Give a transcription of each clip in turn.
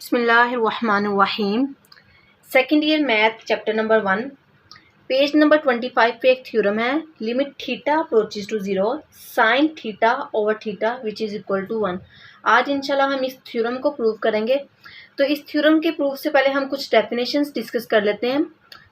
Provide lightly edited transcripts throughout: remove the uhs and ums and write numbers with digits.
बिस्मिल्लाहिर्रहमानिर्रहीम। Second year math chapter number 1 page number 25 पे एक थ्योरम है। Limit theta approaches to 0 sine theta over theta which is equal to 1। आज इंशाल्लाह हम इस थ्योरम को प्रूव करेंगे। तो इस थ्योरम के प्रूफ से पहले हम कुछ डेफिनेशंस डिस्कस कर लेते हैं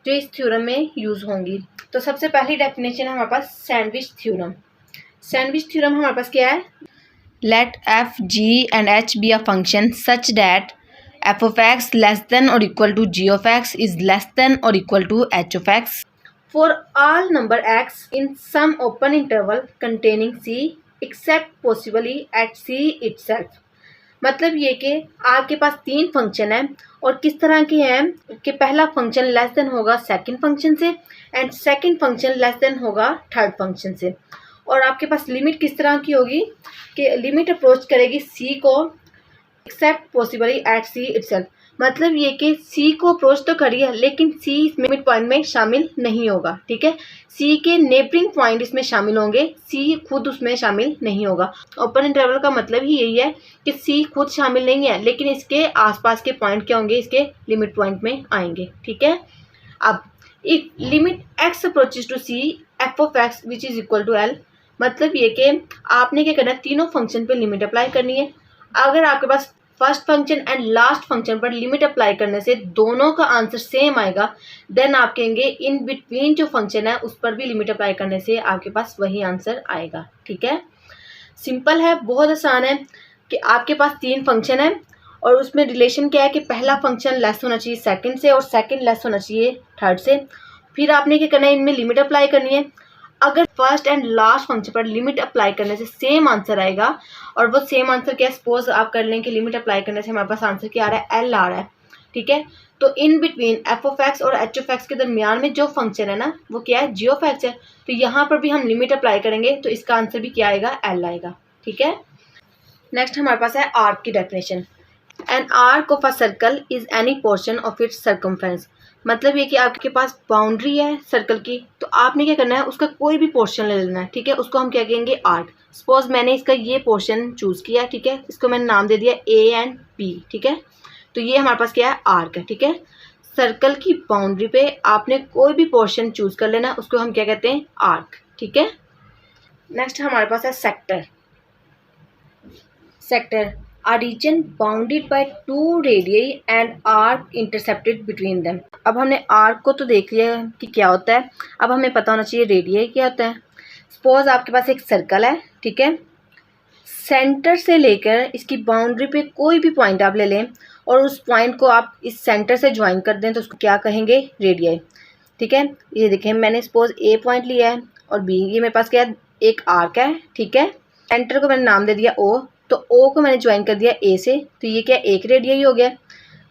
जो इस थ्योरम में यूज़ होंगी। तो सबसे पहली डेफिनेशन है हमारे पास सैंडविच थ्योरम। सैंडविच थ्योरम हमारे पास क्या है? Let F G and H be a function such that f of x less than or equal to g of x is less than or equal to h of x for all number x in some open interval containing c except possibly at c itself। मतलब ये कि आपके पास तीन function है और किस तरह के हैं कि पहला फंक्शन लेस देन होगा सेकंड फंक्शन से and second function less than होगा थर्ड फंक्शन से। और आपके पास लिमिट किस तरह की होगी कि लिमिट अप्रोच करेगी c को एक्सेप्ट पॉसिबली एट सी इटसेल्फ। मतलब ये कि सी को अप्रोच तो करी है लेकिन सी इस मिड पॉइंट में शामिल नहीं होगा। ठीक है, सी के नेबरिंग पॉइंट इसमें शामिल होंगे, सी खुद उसमें शामिल नहीं होगा। ओपन इंटरवल का मतलब ही यही है कि सी खुद शामिल नहीं है लेकिन इसके आसपास के पॉइंट क्या होंगे, इसके लिमिट पॉइंट में आएंगे। ठीक है, अब if limit X approaches to C F of X which is equal to L. मतलब ये कि आपने क्या करना है, तीनों फंक्शन पे लिमिट अप्लाई करनी है। अगर आपके पास first function and last function पर लिमिट अप्लाई करने से दोनों का आंसर सेम आएगा, देन आप कहेंगे इन बिटवीन जो फंक्शन है उस पर भी लिमिट अप्लाई करने से आपके पास वही आंसर आएगा। ठीक है, सिंपल है, बहुत आसान है कि आपके पास तीन फंक्शन है और उसमें रिलेशन क्या है कि पहला फंक्शन लेस होना चाहिए सेकंड से और सेकंड लेस होना चाहिए थर्ड से। फिर आपने क्या करना है, इनमें लिमिट अप्लाई करनी है। अगर फर्स्ट एंड लास्ट फंक्शन पर लिमिट अप्लाई करने से सेम आंसर आएगा और वो सेम आंसर क्या, सपोज आप कर लें कि लिमिट अप्लाई करने से हमारे पास आंसर क्या आ रहा है, एल आ रहा है। ठीक है, तो in between F of x और एच ऑफ एक्स के दरमियान में जो फंक्शन है ना वो क्या है, जी ऑफ एक्स है। तो यहाँ पर भी हम लिमिट अप्लाई करेंगे तो इसका आंसर भी क्या आएगा, एल आएगा। ठीक है, नेक्स्ट हमारे पास है आर्क की definition. An arc of a circle is any portion of its circumference. मतलब ये कि आपके पास बाउंड्री है सर्कल की, तो आपने क्या करना है, उसका कोई भी पोर्शन ले लेना है। ठीक है, उसको हम क्या कहेंगे, आर्क। सपोज मैंने इसका ये पोर्शन चूज किया। ठीक है, इसको मैंने नाम दे दिया ए एंड बी। ठीक है, तो ये हमारे पास क्या है, आर्क है। ठीक है, सर्कल की बाउंड्री पे आपने कोई भी पोर्शन चूज कर लेना, उसको हम क्या कहते हैं, आर्क। ठीक है, नेक्स्ट हमारे पास है sector. Sector a region bounded by two radii and arc intercepted between them। अब हमने आर्क को तो देख लिया कि क्या होता है, अब हमें पता होना चाहिए रेडियई क्या होता है। सपोज आपके पास एक सर्कल है। ठीक है, सेंटर से लेकर इसकी बाउंड्री पे कोई भी पॉइंट आप ले लें और उस पॉइंट को आप इस सेंटर से ज्वाइन कर दें तो उसको क्या कहेंगे, रेडियई। ठीक है, ये देखें मैंने सपोज ए पॉइंट लिया है और बी, ये मेरे पास क्या है, एक आर्क है। ठीक है, सेंटर को मैंने नाम दे दिया ओ, तो ओ को मैंने ज्वाइन कर दिया ए से, तो ये क्या, एक रेडियई हो गया।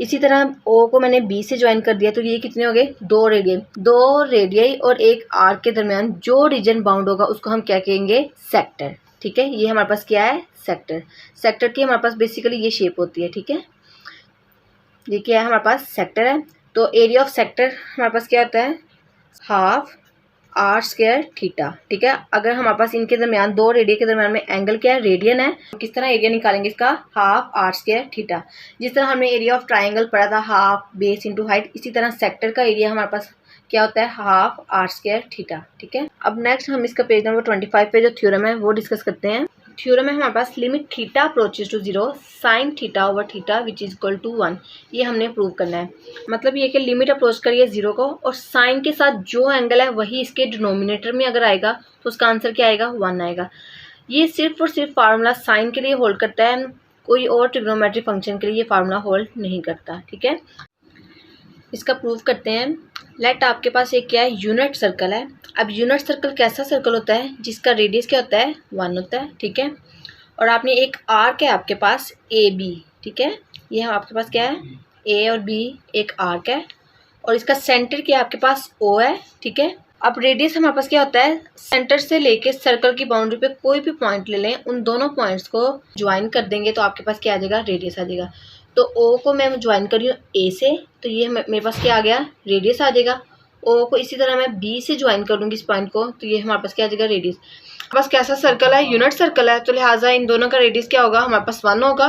इसी तरह ओ को मैंने बी से ज्वाइन कर दिया तो ये कितने हो गए, दो रेडियई। दो रेडियई और एक आर्क के दरमियान जो रीजन बाउंड होगा उसको हम क्या कहेंगे, सेक्टर। ठीक है, ये हमारे पास क्या है, सेक्टर। सेक्टर की हमारे पास बेसिकली ये शेप होती है। ठीक है, ये क्या है, हमारे पास सेक्टर है। तो एरिया ऑफ सेक्टर हमारे पास क्या होता है, हाफ आर स्क्वायर थीटा। ठीक है, अगर हमारे पास इनके दरमियान दो रेडियन के दरमियान में एंगल क्या है, रेडियन है, तो किस तरह एरिया निकालेंगे इसका, हाफ आर स्क्वायर थीटा। जिस तरह हमने एरिया ऑफ ट्राइंगल पढ़ा था, हाफ बेस इंटू हाइट, इसी तरह सेक्टर का एरिया हमारे पास क्या होता है, हाफ आर स्क्वायर थीटा। ठीक है, अब नेक्स्ट हम इसका पेज नंबर 25 पे जो थ्योरम है वो डिस्कस करते हैं। थ्योरम है हमारे पास limit theta approaches to 0 sine theta over theta which is equal to 1। ये हमने प्रूव करना है। मतलब ये कि लिमिट अप्रोच करिए 0 को और साइन के साथ जो एंगल है वही इसके डिनोमिनेटर में अगर आएगा तो उसका आंसर क्या आएगा, 1 आएगा। ये सिर्फ और सिर्फ फार्मूला साइन के लिए होल्ड करता है, कोई और ट्रिग्नोमेट्रिक फंक्शन के लिए ये फार्मूला होल्ड नहीं करता। ठीक है, इसका प्रूव करते हैं। लेट आपके पास एक क्या है, यूनिट सर्कल है। अब यूनिट सर्कल कैसा सर्कल होता है जिसका रेडियस क्या होता है, 1 होता है। ठीक है, और आपने एक आर्क है आपके पास ए बी। ठीक है, ये आपके पास क्या है, ए और बी एक आर्क है और इसका सेंटर क्या आपके पास ओ है। ठीक है, अब रेडियस हमारे पास क्या होता है, सेंटर से लेके सर्कल की बाउंड्री पे कोई भी पॉइंट ले लें, उन दोनों पॉइंट्स को ज्वाइन कर देंगे तो आपके पास क्या आ जाएगा, रेडियस आ जाएगा। तो ओ को मैं ज्वाइन कर रही हूँ ए से, तो ये मेरे पास क्या आ गया, रेडियस आ जाएगा। ओ को इसी तरह मैं बी से ज्वाइन कर लूँगी इस पॉइंट को, तो ये हमारे पास क्या आ जाएगा, रेडियस। हमारे पास कैसा सर्कल है, यूनिट सर्कल है, तो लिहाजा इन दोनों का रेडियस क्या होगा, हमारे पास 1 होगा।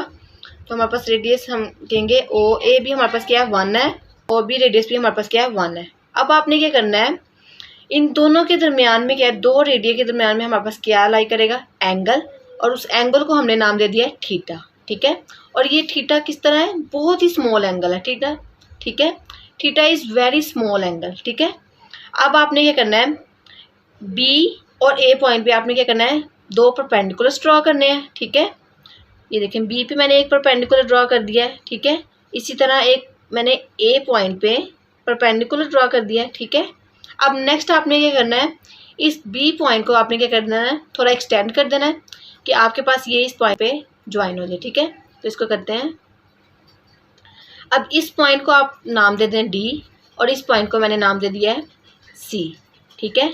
तो हमारे पास रेडियस हम कहेंगे ओ ए भी हमारे पास क्या है 1 है, ओ बी रेडियस भी हमारे पास क्या है 1 है। अब आपने क्या करना है, इन दोनों के दरमियान में क्या है, दो रेडियस के दरमियान में हमारे पास क्या लाई करेगा, एंगल, और उस एंगल को हमने नाम दे दिया है थीटा। ठीक है, और ये थीटा किस तरह है, बहुत ही स्मॉल एंगल है थीटा। ठीक है, theta is very small angle. ठीक है, अब आपने क्या करना है, बी और ए पॉइंट पे आपने क्या करना है, दो परपेंडिकुलर ड्रॉ करने हैं। ठीक है, ये देखें बी पे मैंने एक परपेंडिकुलर ड्रॉ कर दिया है। ठीक है, इसी तरह एक मैंने ए पॉइंट पे परपेंडिकुलर ड्रॉ कर दिया है। ठीक है, अब नेक्स्ट आपने क्या करना है, इस बी पॉइंट को आपने क्या करना है, थोड़ा एक्सटेंड कर देना है कि आपके पास ये इस पॉइंट पे ज्वाइन हो जाए। ठीक है, तो इसको करते हैं। अब इस पॉइंट को आप नाम दे दें डी, और इस पॉइंट को मैंने नाम दे दिया है सी। ठीक है,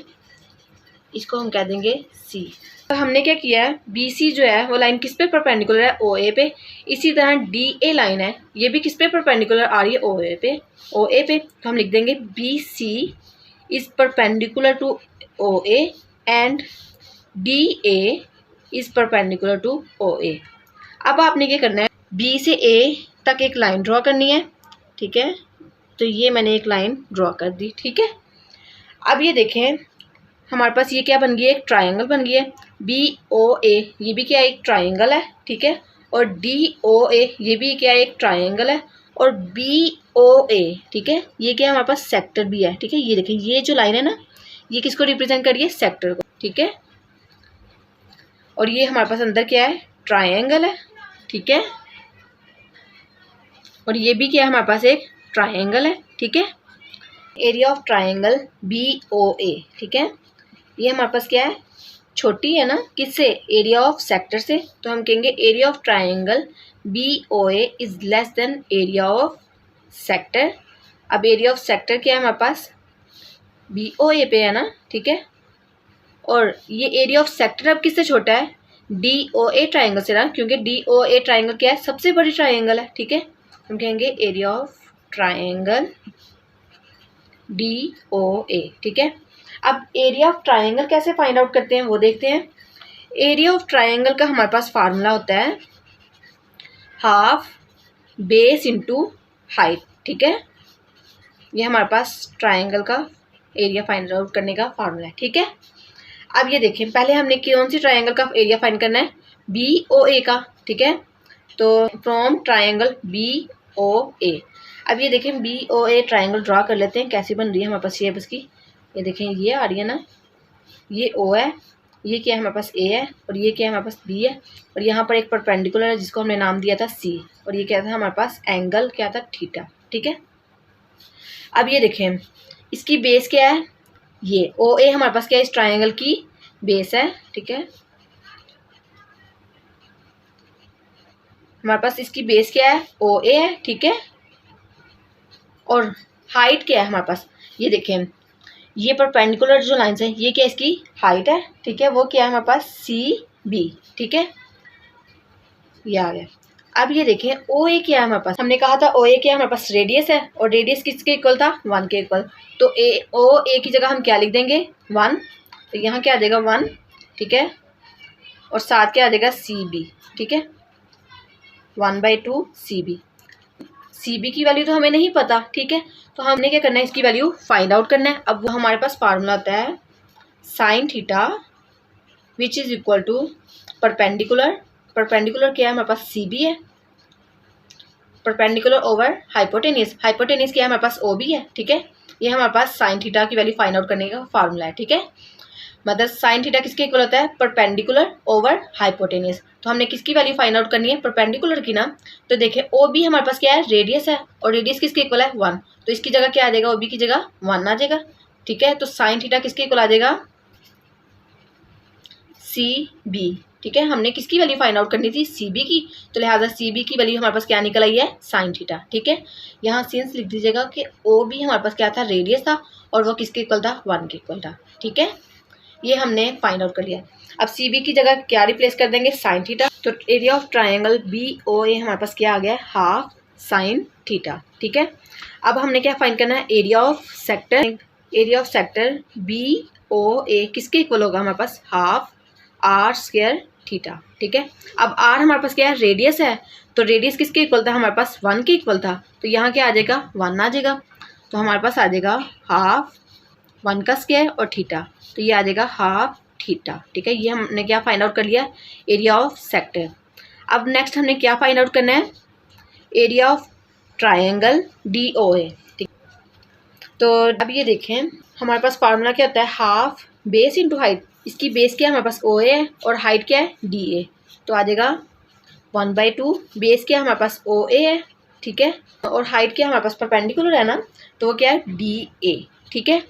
इसको हम कह देंगे सी। तो हमने क्या किया है, बी सी जो है वो लाइन किस पे परपेंडिकुलर है, ओ ए पे। इसी तरह डी ए लाइन है, ये भी किस पे परपेंडिकुलर आ रही है, ओ ए पे, ओ ए पे। तो हम लिख देंगे B C is perpendicular to O A and D A is perpendicular to O A. अब आपने क्या करना है, बी से ए तक एक लाइन ड्रॉ करनी है। ठीक है, तो ये मैंने एक लाइन ड्रॉ कर दी। ठीक है, अब ये देखें हमारे पास ये क्या बन गई है, एक ट्रायंगल बन गई है। बी ओ ए ये भी क्या है, एक ट्रायंगल है। ठीक है, और डी ओ ए ये भी क्या है, एक ट्रायंगल है। और बी ओ ए, ठीक है, ये क्या है, हमारे पास सेक्टर भी है। ठीक है, ये देखें ये जो लाइन है ना, ये किसको रिप्रेजेंट कर रही है, सेक्टर को। ठीक है, और ये हमारे पास अंदर क्या है, ट्रायंगल है। ठीक है, और ये भी क्या है, हमारे पास एक ट्रायंगल है। ठीक है, area of triangle B O A. ठीक है, ये हमारे पास क्या है, छोटी है ना, किससे, एरिया ऑफ सेक्टर से। तो हम कहेंगे area of triangle B O A is less than area of sector. अब एरिया ऑफ सेक्टर क्या है हमारे पास, बी ओ ए पे है ना। ठीक है, और ये एरिया ऑफ सेक्टर अब किससे छोटा है, डी ओ ए ट्राइंगल से ना, क्योंकि डी ओ ए ट्राइंगल क्या है, सबसे बड़ी ट्राइंगल है। ठीक है, हम कहेंगे area of triangle D O A. ठीक है, अब एरिया ऑफ ट्राइंगल कैसे फाइंड आउट करते हैं वो देखते हैं। एरिया ऑफ ट्राइंगल का हमारे पास फार्मूला होता है हाफ बेस इंटू हाइट। ठीक है, ये हमारे पास ट्राइंगल का एरिया फाइंड आउट करने का फार्मूला है। ठीक है, अब ये देखें पहले हमने कौन सी ट्राइंगल का एरिया फाइंड करना है, बी ओ ए का। ठीक है, तो from triangle B O A. अब ये देखें B O A triangle draw कर लेते हैं, कैसी बन रही है हमारे पास शेप इसकी। ये देखें ये आ रही है ना, ये ओ है, ये क्या है हमारे पास ए है, और ये क्या है हमारे पास बी है, और यहाँ पर एक परपेंडिकुलर है जिसको हमने नाम दिया था सी, और ये क्या था हमारे पास एंगल क्या था, थीटा। ठीक है, अब ये देखें इसकी बेस क्या है, ये ओ ए हमारे पास क्या है, इस ट्राइंगल की बेस है। ठीक है, हमारे पास इसकी बेस क्या है, ओ ए है। ठीक है, और हाइट क्या है हमारे पास, ये देखें ये परपेंडिकुलर जो लाइंस है ये क्या इसकी हाइट है। ठीक है, वो क्या है हमारे पास सी बी। ठीक है, ये आ गया। अब ये देखें ओ ए क्या है हमारे पास, हमने कहा था ओ ए क्या है हमारे पास, रेडियस है, और रेडियस किसके इक्वल था, 1 के इक्वल। तो ए ओ ए की जगह हम क्या लिख देंगे, 1। तो यहाँ क्या आ जाएगा 1। ठीक है, और साथ क्या आ जाएगा सी बी। ठीक है, 1/2 सी बी। सी बी की वैल्यू तो हमें नहीं पता। ठीक है, तो हमने क्या करना है, इसकी वैल्यू फाइंड आउट करना है। अब वो हमारे पास फार्मूला आता है sine theta which is equal to perpendicular. Perpendicular क्या है हमारे पास, सी बी है, परपेंडिकुलर ओवर हाइपोटेनियस। हाइपोटेनियस क्या है हमारे पास, ओ बी है। ठीक है, ये हमारे पास साइन थीटा की वैल्यू फाइंड आउट करने का फार्मूला है। ठीक है, मतलब साइन थीटा किसके इक्वल होता है, परपेंडिकुलर ओवर हाइपोटेनियस। तो हमने किसकी वैल्यू फाइंड आउट करनी है, परपेंडिकुलर की ना। तो देखिए ओ बी हमारे पास क्या है, रेडियस है, और रेडियस किसके इक्वल है, 1। तो इसकी जगह क्या आ जाएगा, ओ बी की जगह 1 आ जाएगा। ठीक है, तो साइन थीटा किसके इक्वल आ जाएगा, सी बी। ठीक है, हमने किसकी वैल्यू फाइंड आउट करनी थी, सी बी की, तो लिहाजा सी बी की वैल्यू हमारे पास क्या निकल आई है, साइन थीटा। ठीक है, यहाँ सिंस लिख दीजिएगा कि ओ बी हमारे पास क्या था, रेडियस था, और वो किसके इक्वल था, 1 के इक्वल था। ठीक है, ये हमने फाइंड आउट कर लिया। अब सी बी की जगह क्या रिप्लेस कर देंगे, साइन थीटा। तो area of triangle B O A हमारे पास क्या आ गया, हाफ साइन थीटा। ठीक है, अब हमने क्या फाइंड करना है, area of sector. Area of sector B O A किसके इक्वल होगा हमारे पास, हाफ आर स्क्वायर थीटा। ठीक है। अब आर हमारे पास क्या है, रेडियस है, तो रेडियस किसके इक्वल था, हमारे पास 1 के इक्वल था, तो यहाँ क्या आ जाएगा 1 आ जाएगा, तो हमारे पास आ जाएगा हाफ 1 का स्क्वायर और थीटा, तो ये आ जाएगा हाफ थीटा। ठीक है, ये हमने क्या फाइंड आउट कर लिया, एरिया ऑफ सेक्टर। अब नेक्स्ट हमने क्या फाइंड आउट करना है, एरिया ऑफ ट्राइंगल DOA। ठीक, तो अब ये देखें हमारे पास फार्मूला क्या होता है, हाफ बेस इंटू हाइट, इसकी बेस क्या है हमारे पास OA है और हाइट क्या है DA, तो आ जाएगा 1/2, बेस क्या है हमारे पास OA है, ठीक है, और हाइट क्या है हमारे पास परपेंडिकुलर है ना, तो वो क्या है DA। ठीक है,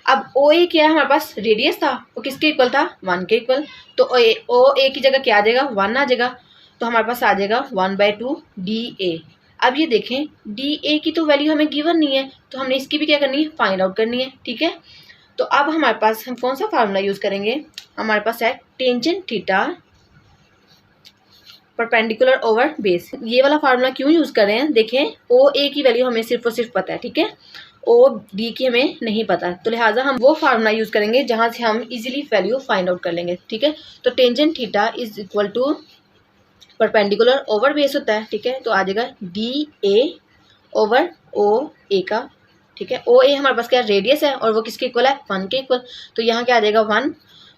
अब OA क्या है हमारे पास, रेडियस था, वो किसके इक्वल था 1 के इक्वल, तो OA की जगह क्या आ जाएगा 1 आ जाएगा, तो हमारे पास आ जाएगा 1/2 DA। अब ये देखें DA की तो वैल्यू हमें गिवन नहीं है, तो हमने इसकी भी क्या करनी है, फाइंड आउट करनी है। ठीक है, तो अब हमारे पास हम कौन सा फार्मूला यूज़ करेंगे, हमारे पास है tangent theta perpendicular over base. ये वाला फार्मूला क्यों यूज़ कर रहे हैं, देखें OA की वैल्यू हमें सिर्फ और सिर्फ पता है, ठीक है, OD की हमें नहीं पता, तो लिहाजा हम वो फार्मूला यूज़ करेंगे जहाँ से हम इजीली वैल्यू फाइंड आउट कर लेंगे। ठीक है, तो tangent theta is equal to perpendicular over base होता है, ठीक है, तो आ जाएगा DA ओवर OA का। ठीक है, OA हमारे पास क्या रेडियस है और वो किसके इक्वल है 1 के इक्वल, तो यहाँ क्या आ जाएगा 1,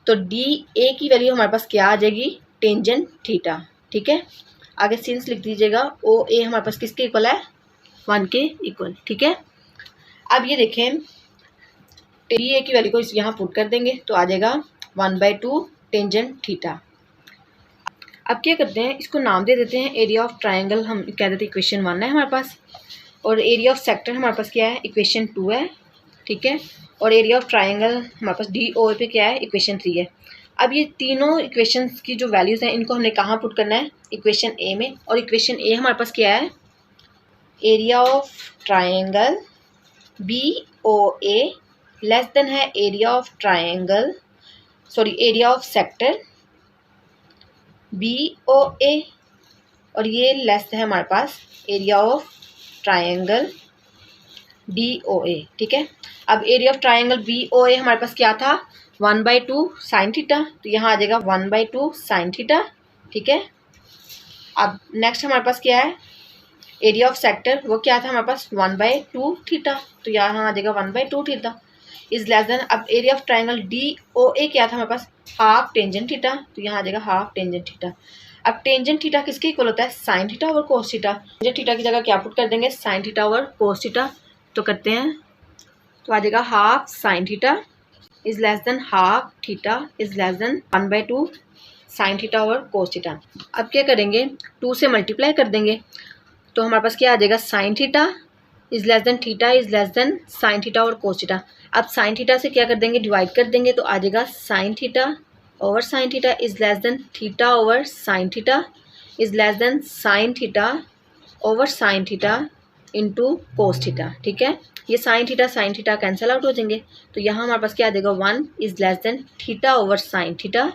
तो DA की वैल्यू हमारे पास क्या आ जाएगी, टेंजेंट थीटा। ठीक है, आगे सिंस लिख दीजिएगा, OA हमारे पास किसके इक्वल है 1 के इक्वल। ठीक है, अब ये देखें DA की वैल्यू को इस यहाँ पुट कर देंगे, तो आ जाएगा 1/2 टेंजेंट थीटा। अब क्या करते हैं, इसको नाम दे देते हैं, एरिया ऑफ ट्राइंगल हम कह देते हैं इक्वेशन 1 है हमारे पास, और एरिया ऑफ सेक्टर हमारे पास क्या है, इक्वेशन 2 है। ठीक है, और एरिया ऑफ ट्राइंगल हमारे पास DOA पे क्या है, इक्वेशन 3 है। अब ये तीनों इक्वेशंस की जो वैल्यूज़ हैं इनको हमने कहाँ पुट करना है, इक्वेशन A में, और इक्वेशन A हमारे पास क्या है, area of triangle BOA less than है area of triangle, sorry area of sector BOA, और ये लेस है हमारे पास एरिया ऑफ ट्राइंगल DOA। ठीक है, अब एरिया ऑफ ट्राइंगल BOA हमारे पास क्या था 1/2 साइन थीटा, तो यहाँ आ जाएगा 1/2 साइन थीटा। ठीक है, अब नेक्स्ट हमारे पास क्या है, एरिया ऑफ सेक्टर, वो क्या था हमारे पास 1/2 थीटा, तो यहाँ आ जाएगा 1/2 थीटा इज लेस देन, अब एरिया ऑफ ट्राइंगल DOA क्या था हमारे पास हाफ टेंजेंट थीटा, तो यहाँ आ जाएगा हाफ टेंजेंट थीटा। अब टेंजेंट थीटा किसके इक्वल होता है, sine theta over cos theta, tangent theta की जगह क्या पुट कर देंगे, sine theta over cos theta, तो करते हैं, तो आ जाएगा half sine theta is less than half theta is less than 1/2 sign theta over cos theta. अब क्या करेंगे, 2 से मल्टीप्लाई कर देंगे, तो हमारे पास क्या आ जाएगा, sine theta is less than theta is less than sign theta over cos theta. अब साइन थीटा से क्या कर देंगे, डिवाइड कर देंगे, तो आ जाएगा sign theta over sine theta is less than theta over sine theta is less than sign theta over sine theta into cos theta. ठीक है, ये साइन थीटा कैंसिल आउट हो जाएंगे, तो यहाँ हमारे पास क्या आ जाएगा 1 is less than theta over sine theta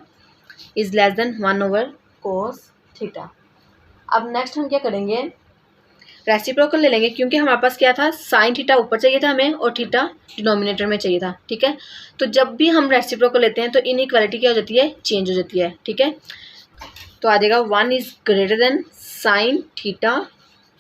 is less than 1 over cos theta. अब नेक्स्ट हम क्या करेंगे, रेसिप्रोकल ले लेंगे, क्योंकि हमारे पास क्या था, साइन थीटा ऊपर चाहिए था हमें और थीटा डिनोमिनेटर में चाहिए था। ठीक है, तो जब भी हम रेसिप्रोकल लेते हैं तो इनइक्वालिटी क्या हो जाती है, चेंज हो जाती है। ठीक है, तो आ जाएगा 1 is greater then sign theta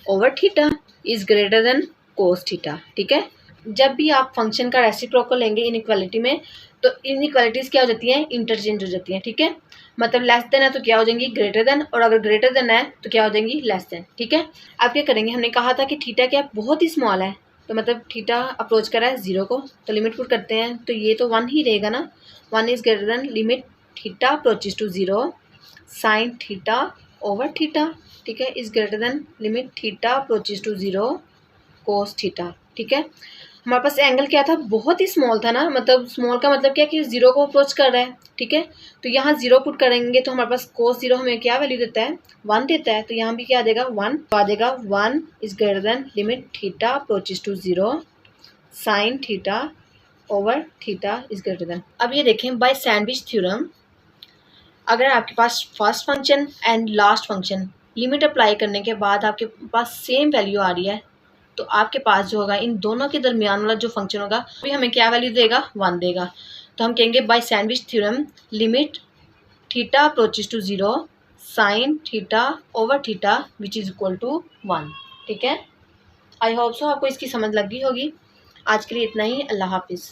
over theta is greater then cos theta. ठीक है, जब भी आप फंक्शन का रेसिप्रोकल लेंगे इनइक्वालिटी में, तो इनइक्वालिटीज़ क्या हो जाती हैं, इंटरचेंज हो जाती हैं। ठीक है, मतलब लेस देन है तो क्या हो जाएंगी, ग्रेटर देन, और अगर ग्रेटर देन है तो क्या हो जाएंगी, लेस देन। ठीक है, अब क्या करेंगे, हमने कहा था कि थीटा क्या बहुत ही स्मॉल है, तो मतलब थीटा अप्रोच कर रहा है 0 को, तो लिमिट पुट करते हैं, तो ये तो 1 ही रहेगा ना, 1 is greater than limit theta approaches to 0 sine theta over theta. ठीक है, is greater than limit theta approaches to 0 cos theta. ठीक है, हमारे पास एंगल क्या था, बहुत ही स्मॉल था ना, मतलब स्मॉल का मतलब क्या कि 0 को अप्रोच कर रहा है। ठीक है, तो यहाँ 0 पुट करेंगे तो हमारे पास कोस 0 हमें क्या वैल्यू देता है, 1 देता है, तो यहाँ भी क्या आ जाएगा 1, तो आ जाएगा 1 is greater than limit theta approaches to 0 sine theta over theta is greater than. अब ये देखें, बाय सैंडविच थ्योरम, अगर आपके पास first function and last function limit apply करने के बाद आपके पास सेम वैल्यू आ रही है, तो आपके पास जो होगा इन दोनों के दरमियान वाला जो फंक्शन होगा भी हमें क्या वैल्यू देगा, 1 देगा। तो हम कहेंगे by sandwich theorem limit theta approaches to 0 sine theta over theta which is equal to 1। ठीक है, आई होप सो आपको इसकी समझ लग गई होगी। आज के लिए इतना ही, अल्लाह हाफिज़।